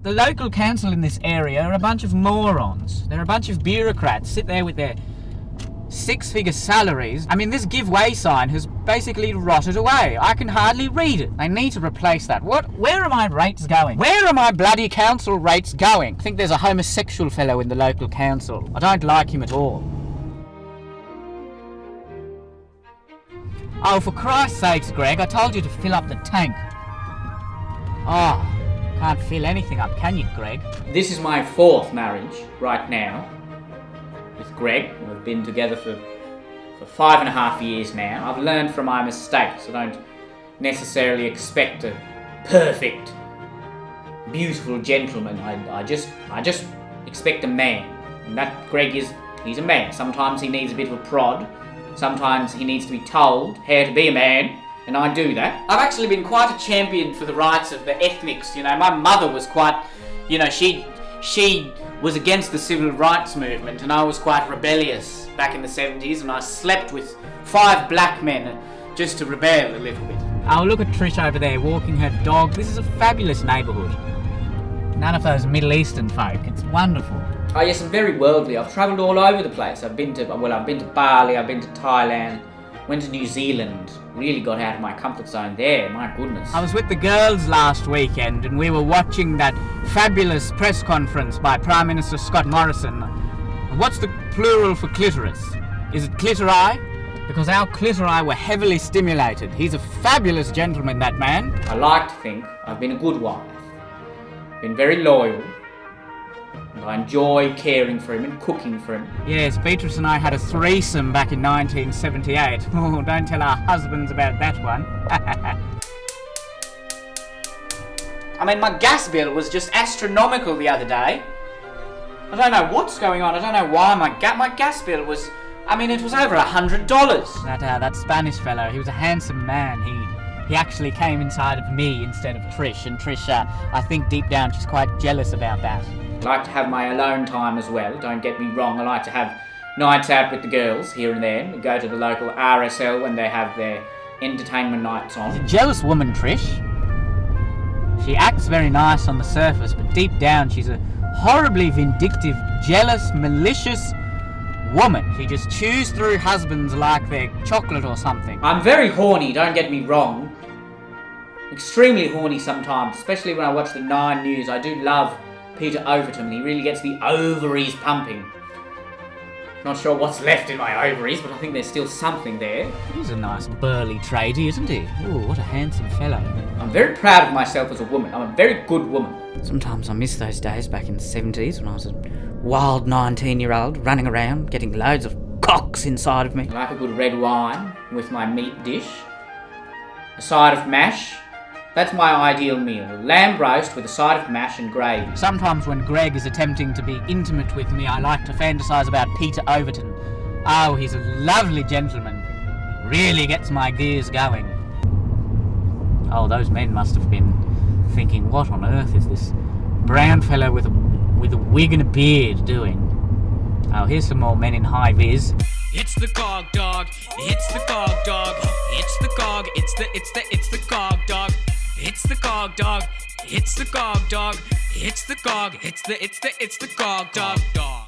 The local council in this area are a bunch of morons. They're a bunch of bureaucrats, sit there with their six-figure salaries. I mean, this give way sign has basically rotted away. I can hardly read it. They need to replace that. Where are my rates going? Where are my bloody council rates going? I think there's a homosexual fellow in the local council. I don't like him at all. Oh, for Christ's sakes, Greg, I told you to fill up the tank. Oh, can't fill anything up, can you, Greg? This is my fourth marriage right now with Greg. We've been together for 5.5 years now. I've learned from my mistakes. I don't necessarily expect a perfect, beautiful gentleman. I just expect a man. And that Greg he's a man. Sometimes he needs a bit of a prod. Sometimes he needs to be told how to be a man, and I do that. I've actually been quite a champion for the rights of the ethnics, you know. My mother was quite, you know, she was against the civil rights movement, and I was quite rebellious back in the 70s, and I slept with 5 black men just to rebel a little bit. Oh, look at Trish over there walking her dog. This is a fabulous neighbourhood. None of those Middle Eastern folk. It's wonderful. Oh yes, I'm very worldly. I've travelled all over the place. I've been to Bali, I've been to Thailand, went to New Zealand. Really got out of my comfort zone there, my goodness. I was with the girls last weekend and we were watching that fabulous press conference by Prime Minister Scott Morrison. What's the plural for clitoris? Is it clitori? Because our clitori were heavily stimulated. He's a fabulous gentleman, that man. I like to think I've been a good wife. Been very loyal. And I enjoy caring for him and cooking for him. Yes, Beatrice and I had a threesome back in 1978. Oh, don't tell our husbands about that one. I mean, my gas bill was just astronomical the other day. I don't know what's going on. I don't know why my gas bill was... I mean, it was over $100. That Spanish fellow, he was a handsome man. He actually came inside of me instead of Trish. And Trish, I think deep down she's quite jealous about that. I like to have my alone time as well, don't get me wrong. I like to have nights out with the girls here and there. We go to the local RSL when they have their entertainment nights on. She's a jealous woman, Trish. She acts very nice on the surface, but deep down she's a horribly vindictive, jealous, malicious woman. She just chews through husbands like they're chocolate or something. I'm very horny, don't get me wrong. Extremely horny sometimes, especially when I watch the 9 News. I do love Peter Overton. He really gets the ovaries pumping. Not sure what's left in my ovaries, but I think there's still something there. He's a nice burly tradie, isn't he? Ooh, what a handsome fellow. I'm very proud of myself as a woman. I'm a very good woman. Sometimes I miss those days back in the 70s when I was a wild 19-year-old running around, getting loads of cocks inside of me. I like a good red wine with my meat dish. A side of mash. That's my ideal meal. Lamb roast with a side of mash and gravy. Sometimes when Greg is attempting to be intimate with me, I like to fantasize about Peter Overton. Oh, he's a lovely gentleman. Really gets my gears going. Oh, those men must have been thinking, what on earth is this brown fellow with a wig and a beard doing? Oh, here's some more men in high vis. It's the cog dog. It's the cog dog. It's the cog. It's the cog dog. It's the cog dog. It's the cog dog. It's the cog. It's the cog dog.